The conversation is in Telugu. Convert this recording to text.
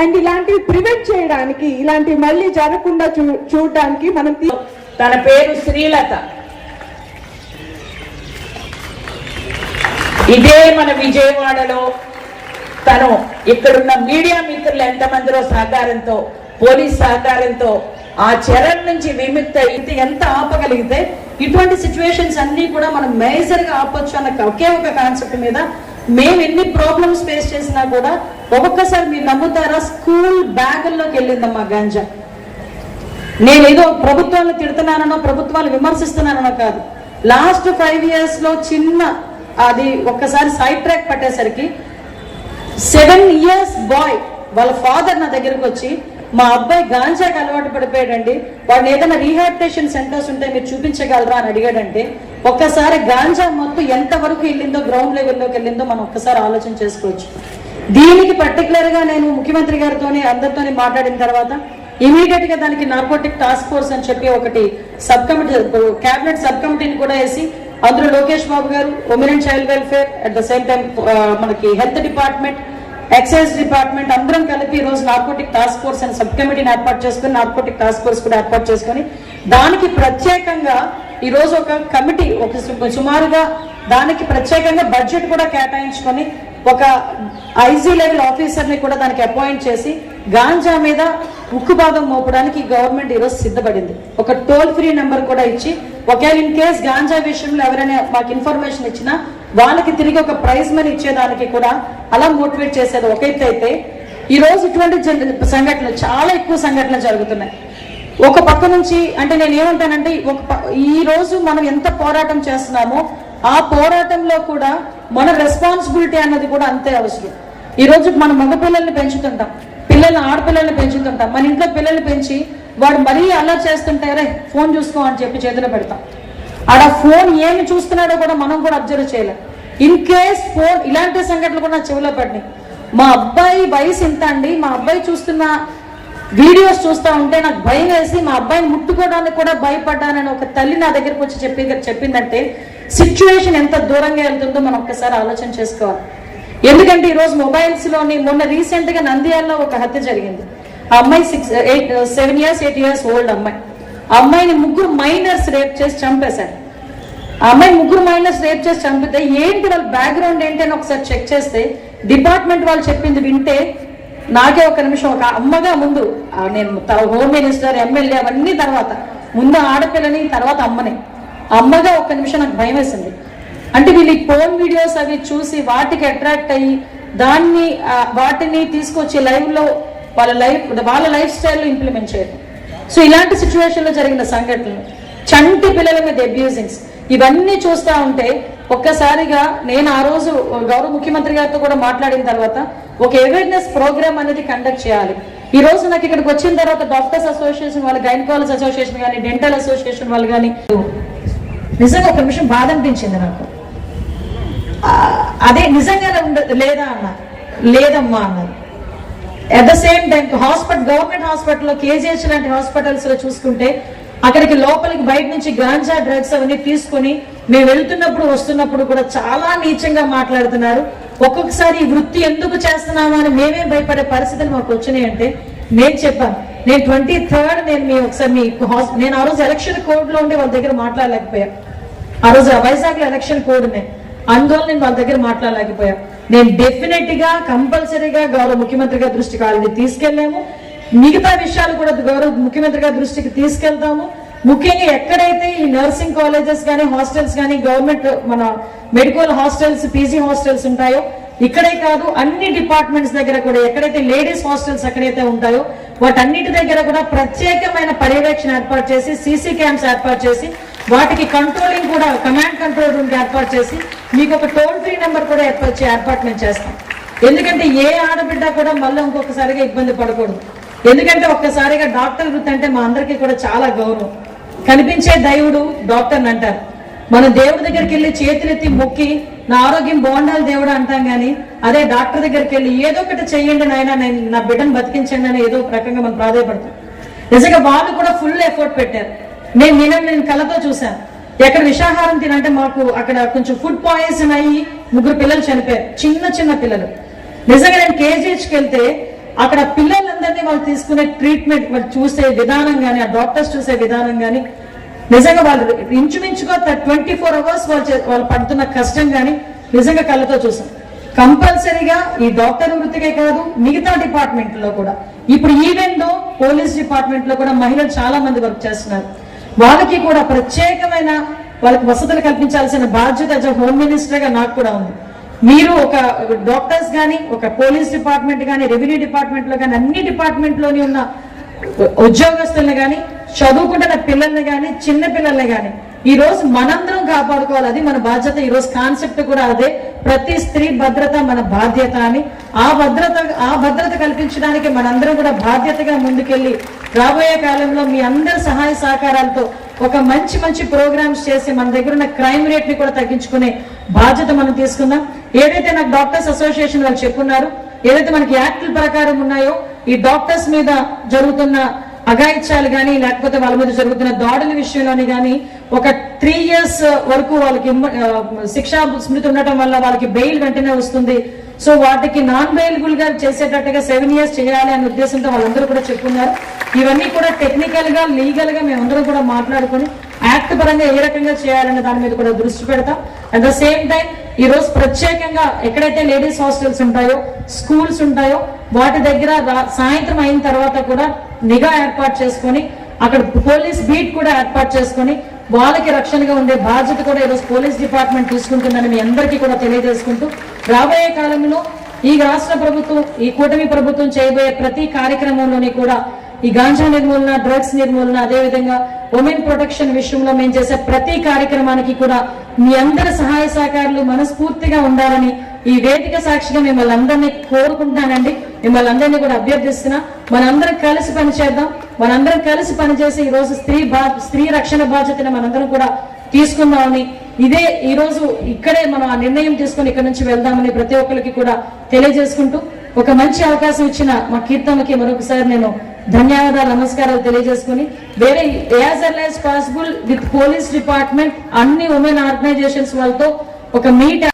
అండ్ ఇలాంటివి ప్రివెంట్ చేయడానికి, ఇలాంటివి మళ్ళీ జరగకుండా చూడడానికి మనం తన పేరు శ్రీలత. ఇదే మన విజయవాడలో తను ఇక్కడున్న మీడియా మిత్రులు ఎంతమందిలో సహకారంతో, పోలీస్ సహకారంతో ఆ చరణ్ నుంచి విముక్త అయితే ఎంత ఆపగలిగితే ఇటువంటి సిచ్యువేషన్స్ అన్ని కూడా మనం మేజర్ గా ఆపొచ్చు అన్న ఒకే ఒక కాన్సెప్ట్ మీద మేము ఎన్ని ప్రాబ్లమ్స్ ఫేస్ చేసినా కూడా ఒక్కొక్కసారి మీరు నమ్ముతారా, స్కూల్ బ్యాగుల్లోకి వెళ్ళిందమ్మా గాంజా. నేనేదో ప్రభుత్వాలను తిడుతున్నానో ప్రభుత్వాలు విమర్శిస్తున్నానో కాదు. లాస్ట్ 5 years లో చిన్న అది ఒక్కసారి సైడ్ ట్రాక్ పట్టేసరికి 7 years బాయ్ వాళ్ళ ఫాదర్ నా దగ్గరకు వచ్చి, మా అబ్బాయి గాంజాకి అలవాటు పడిపోయాడండి, వాడిని ఏదైనా రీహాబిలిటేషన్ సెంటర్స్ ఉంటే మీరు చూపించగలరా అని అడిగాడంటే ఒక్కసారి గాంజా మొత్తం ఎంత వరకు వెళ్ళిందో, గ్రౌండ్ లెవెల్లోకి వెళ్ళిందో మనం ఒక్కసారి ఆలోచన చేసుకోవచ్చు. దీనికి పర్టికులర్ గా నేను ముఖ్యమంత్రి గారితోని అందరితోని మాట్లాడిన తర్వాత ఇమీడియట్ గా దానికి నార్కోటిక్ టాస్క్ ఫోర్స్ అని చెప్పి ఒకటి సబ్ కమిటీ, క్యాబినెట్ సబ్ కమిటీని కూడా వేసి అందులో లోకేష్ బాబు గారు, women and child welfare, at the same time మనకి హెల్త్ డిపార్ట్మెంట్, ఎక్సైజ్ డిపార్ట్మెంట్ అందరం కలిపి ఈ రోజు నార్కోటిక్ టాస్క్ ఫోర్స్ అని సబ్ కమిటీని ఏర్పాటు చేసుకుని నార్కోటిక్ టాస్క్ ఫోర్స్ కూడా ఏర్పాటు చేసుకుని దానికి ప్రత్యేకంగా ఈ రోజు ఒక కమిటీ, ఒక సుమారుగా దానికి ప్రత్యేకంగా బడ్జెట్ కూడా కేటాయించుకొని ఒక ఐజీ లెవెల్ ఆఫీసర్ని కూడా దానికి అపాయింట్ చేసి గాంజా మీద ఉక్కుపాదం మోపడానికి గవర్నమెంట్ ఈరోజు సిద్ధపడింది. ఒక టోల్ ఫ్రీ నెంబర్ కూడా ఇచ్చి ఒకవేళ ఇన్ కేస్ గాంజా విషయంలో ఎవరైనా మాకు ఇన్ఫర్మేషన్ ఇచ్చినా వాళ్ళకి తిరిగి ఒక ప్రైజ్ మనీ ఇచ్చేదానికి కూడా అలా మోటివేట్ చేసేది ఒక ఎత్తు అయితే, ఈ రోజు ఇటువంటి సంఘటనలు చాలా ఎక్కువ సంఘటనలు జరుగుతున్నాయి. ఒక పక్క నుంచి అంటే నేను ఏమంటానంటే ఈ రోజు మనం ఎంత పోరాటం చేస్తున్నామో ఆ పోరాటంలో కూడా మన రెస్పాన్సిబిలిటీ అన్నది కూడా అంతే అవసరం. ఈ రోజు మన మగ పిల్లల్ని పెంచుతుంటాం, ఆడపిల్లల్ని పెంచుతుంటాం. మన ఇంట్లో పిల్లల్ని పెంచి వాడు మరీ అలా చేస్తుంటే రే ఫోన్ చూసుకో అని చెప్పి చేతిలో పెడతాం. ఆడ ఫోన్ ఏమి చూస్తున్నాడో కూడా మనం కూడా అబ్జర్వ్ చేయలేం. ఇన్ కేస్ ఫోన్ ఇలాంటి సంఘటనలు కూడా నా చెవిలో పడినాయి. మా అబ్బాయి వయసు ఎంత అండి, మా అబ్బాయి చూస్తున్న వీడియోస్ చూస్తూ ఉంటే నాకు భయం వేసి మా అబ్బాయిని ముట్టుకోవడానికి కూడా భయపడ్డానని ఒక తల్లి నా దగ్గరకు వచ్చి చెప్పిందంటే సిచ్యువేషన్ ఎంత దూరంగా వెళ్తుందో మనం ఒక్కసారి ఆలోచన చేసుకోవాలి. ఎందుకంటే ఈ రోజు మొబైల్స్ లోని మొన్న రీసెంట్ గా నంద్యాలలో ఒక హత్య జరిగింది. ఆ అమ్మాయి 7 years 8 years ఓల్డ్ అమ్మాయి. ఆ అమ్మాయిని 3 మైనర్స్ రేప్ చేసి చంపేశారు. ఆ అమ్మాయి 3 మైనర్స్ రేప్ చేసి చంపితే ఏంటి వాళ్ళ బ్యాక్గ్రౌండ్ ఏంటి అని ఒకసారి చెక్ చేస్తే డిపార్ట్మెంట్ వాళ్ళు చెప్పింది వింటే నాకే ఒక నిమిషం, ఒక అమ్మగా ముందు నేను హోమ్ మినిస్టర్, ఎమ్మెల్యే అవన్నీ తర్వాత ముందు ఆడపిల్లని తర్వాత అమ్మని, అమ్మగా ఒక్క నిమిషం నాకు భయం వేసింది. అంటే వీళ్ళు ఫోన్ వీడియోస్ అవి చూసి వాటికి అట్రాక్ట్ అయ్యి వాటిని తీసుకొచ్చి లైవ్ లో వాళ్ళ లైఫ్ స్టైల్ ఇంప్లిమెంట్ చేయడం. సో ఇలాంటి సిచ్యువేషన్ లో జరిగిన సంఘటనలు, చంటి పిల్లల మీద అబ్యూజింగ్స్, ఇవన్నీ చూస్తూ ఉంటే ఒక్కసారిగా నేను ఆ రోజు గౌరవ ముఖ్యమంత్రి గారితో కూడా మాట్లాడిన తర్వాత ఒక అవేర్నెస్ ప్రోగ్రామ్ అనేది కండక్ట్ చేయాలి. ఈ రోజు నాకు ఇక్కడికి వచ్చిన తర్వాత డాక్టర్స్ అసోసియేషన్ వాళ్ళు, గైనకాలజీ అసోసియేషన్ కానీ, డెంటల్ అసోసియేషన్ వాళ్ళు కానీ నిజంగా ఒక నిమిషం బాధ అనిపించింది నాకు. అదే నిజంగానే లేదా అన్నారు, లేదమ్మా అన్నారు. At the same time government హాస్పిటల్లో, కేజీహెచ్ లాంటి హాస్పిటల్స్ లో చూసుకుంటే అక్కడికి లోపలికి బయట నుంచి గాంజా డ్రగ్స్ అవన్నీ తీసుకుని మేము వెళ్తున్నప్పుడు వస్తున్నప్పుడు కూడా చాలా నీచంగా మాట్లాడుతున్నారు. ఒక్కొక్కసారి ఈ వృత్తి ఎందుకు చేస్తున్నామా అని మేమే భయపడే పరిస్థితులు మాకు వచ్చినాయి. అంటే నేను చెప్పాను, నేను 23rd నేను ఆ రోజు ఎలక్షన్ కోడ్ లో ఉండి వాళ్ళ దగ్గర మాట్లాడలేకపోయా. ఆ రోజు వైజాగ్ లో ఎలక్షన్ కోడ్ ఉన్నాయి, అందువల్ల నేను వాళ్ళ దగ్గర మాట్లాడలేకపోయా. నేను డెఫినెట్ గా కంపల్సరీగా గౌరవ ముఖ్యమంత్రి గారి దృష్టికి ఆల్రెడీ తీసుకెళ్లాము. మిగతా విషయాలు కూడా గౌరవ ముఖ్యమంత్రి గారి దృష్టికి తీసుకెళ్తాము. ముఖ్యంగా ఎక్కడైతే ఈ నర్సింగ్ కాలేజెస్ కానీ, హాస్టల్స్ కానీ, గవర్నమెంట్ మన మెడికల్ హాస్టల్స్, పీజీ హాస్టల్స్ ఉంటాయో ఇక్కడే కాదు అన్ని డిపార్ట్మెంట్స్ దగ్గర కూడా ఎక్కడైతే లేడీస్ హాస్టల్స్ ఎక్కడైతే ఉంటాయో వాటన్నిటి దగ్గర కూడా ప్రత్యేకమైన పర్యవేక్షణ ఏర్పాటు చేసి, సీసీ క్యామ్స్ ఏర్పాటు చేసి, వాటికి కంట్రోలింగ్ కూడా కమాండ్ కంట్రోల్ రూమ్ ఏర్పాటు చేసి మీకు ఒక టోల్ ఫ్రీ నెంబర్ కూడా ఏర్పాటు మేము చేస్తాం. ఎందుకంటే ఏ ఆడబిడ్డ కూడా మళ్ళీ ఇంకొకసారిగా ఇబ్బంది పడకూడదు. ఎందుకంటే ఒక్కసారిగా డాక్టర్ వృత్తి అంటే మా అందరికీ కూడా చాలా గౌరవం. కనిపించే దైవుడు డాక్టర్ అంటారు. మన దేవుడి దగ్గరికి వెళ్ళి చేతులెత్తి మొక్కి నా ఆరోగ్యం బాగుండాలి దేవుడు అంటాం కానీ అదే డాక్టర్ దగ్గరికి వెళ్ళి ఏదో ఒకటి చెయ్యండి నాయన, నేను నా బిడ్డను బతికించండి అని ఏదో రకంగా మనం ప్రాధాయపడతాం. నిజంగా వాళ్ళు కూడా ఫుల్ ఎఫర్ట్ పెట్టారు. నేను కళ్ళతో చూశాను. ఎక్కడ విషాహారం తినంటే మాకు అక్కడ కొంచెం ఫుడ్ పాయిజన్ అయ్యి 3 పిల్లలు చనిపోయారు, చిన్న చిన్న పిల్లలు. నిజంగా నేను కేజీహెచ్కి వెళ్తే అక్కడ పిల్లలందరినీ వాళ్ళు తీసుకునే ట్రీట్మెంట్, వాళ్ళు చూసే విధానం కానీ, ఆ డాక్టర్స్ చూసే విధానం కానీ, నిజంగా వాళ్ళు ఇంచుమించుగా 24 hours వాళ్ళు పడుతున్న కష్టం కానీ నిజంగా కళ్ళతో చూసాం. కంపల్సరీగా ఈ డాక్టర్ వృత్తికే కాదు, మిగతా డిపార్ట్మెంట్ లో కూడా, ఇప్పుడు ఈవెన్ దో పోలీస్ డిపార్ట్మెంట్ లో కూడా మహిళలు చాలా మంది వర్క్ చేస్తున్నారు. వాళ్ళకి కూడా ప్రత్యేకమైన వాళ్ళకి వసతులు కల్పించాల్సిన బాధ్యత హోమ్ మినిస్టర్ గా నాకు కూడా ఉంది. మీరు ఒక డాక్టర్స్ కానీ, ఒక పోలీస్ డిపార్ట్మెంట్ కానీ, రెవెన్యూ డిపార్ట్మెంట్ లో కానీ, అన్ని డిపార్ట్మెంట్ లోని ఉన్న ఉద్యోగస్తులను కానీ, చదువుకుంటున్న పిల్లల్ని కానీ, చిన్న పిల్లల్ని కానీ ఈ రోజు మనందరం కాపాడుకోవాలి. అది మన బాధ్యత. ఈ రోజు కాన్సెప్ట్ కూడా అదే, ప్రతి స్త్రీ భద్రత మన బాధ్యత అని. ఆ భద్రత కల్పించడానికి మనందరం కూడా బాధ్యతగా ముందుకెళ్లి రాబోయే కాలంలో మీ అందరి సహాయ సహకారాలతో ఒక మంచి ప్రోగ్రామ్స్ చేసి మన దగ్గర ఉన్న క్రైమ్ రేట్ ని కూడా తగ్గించుకునే బాధ్యత మనం తీసుకుందాం. ఏదైతే నాకు డాక్టర్స్ అసోసియేషన్ వాళ్ళు చెప్పున్నారు, ఏదైతే మనకి యాక్టుల ప్రకారం ఉన్నాయో, ఈ డాక్టర్స్ మీద జరుగుతున్న అఘాయిత్యాలు కానీ, లేకపోతే వాళ్ళ మీద జరుగుతున్న దాడుల విషయంలోని కానీ, ఒక 3 years వరకు వాళ్ళకి శిక్షా స్మృతి ఉండటం వల్ల వాళ్ళకి బెయిల్ వెంటనే వస్తుంది. సో వాటికి నాన్ బెయిలబుల్ గా చేసేటట్టుగా 7 years చేయాలి అనే ఉద్దేశంతో వాళ్ళందరూ కూడా చెప్పున్నారు. ఇవన్నీ కూడా టెక్నికల్ గా, లీగల్ గా మేమందరం కూడా మాట్లాడుకుని యాక్ట్ పరంగా ఏ రకంగా చేయాలనే దాని మీద కూడా దృష్టి పెడతాం. అట్ ద సేమ్ టైం ఈ రోజు ప్రత్యేకంగా ఎక్కడైతే లేడీస్ హాస్టల్స్ ఉంటాయో, స్కూల్స్ ఉంటాయో, వాటి దగ్గర సాయంత్రం అయిన తర్వాత కూడా నిఘా ఏర్పాటు చేసుకొని, అక్కడ పోలీస్ బీట్ కూడా ఏర్పాటు చేసుకొని వాళ్ళకి రక్షణగా ఉండే బాధ్యత కూడా ఈరోజు పోలీస్ డిపార్ట్మెంట్ తీసుకుంటుందని మీ అందరికీ కూడా తెలియజేసుకుంటూ, రాబోయే కాలంలో ఈ రాష్ట్ర ప్రభుత్వం, ఈ కూటమి ప్రభుత్వం చేయబోయే ప్రతి కార్యక్రమంలోని కూడా ఈ గాంజా నిర్మూలన, డ్రగ్స్ నిర్మూలన, అదేవిధంగా ఉమెన్ ప్రొటెక్షన్ విషయంలో మేము చేసే ప్రతి కార్యక్రమానికి కూడా మీ అందరి సహాయ సహకారాలు మనస్ఫూర్తిగా ఉండాలని ఈ వేదిక సాక్షిగా మిమ్మల్ని అందరినీ కోరుకుంటున్నానండి. మిమ్మల్ని అందరినీ కూడా అభ్యర్థిస్తున్నా. మనందరం కలిసి పనిచేద్దాం. మనందరం కలిసి పనిచేసి ఈ రోజు స్త్రీ రక్షణ బాధ్యతను మనందరం కూడా తీసుకుందామని, ఇదే ఈ రోజు ఇక్కడే మనం ఆ నిర్ణయం తీసుకుని ఇక్కడ నుంచి వెళ్దామని ప్రతి ఒక్కరికి కూడా తెలియజేసుకుంటూ, ఒక మంచి అవకాశం ఇచ్చిన మా కీర్తనకి మరొకసారి నేను ధన్యవాదాలు, నమస్కారాలు తెలియజేసుకుని, వేరే as early as possible with police department, అన్ని ఉమెన్ ఆర్గనైజేషన్స్ వాళ్ళతో ఒక మీట్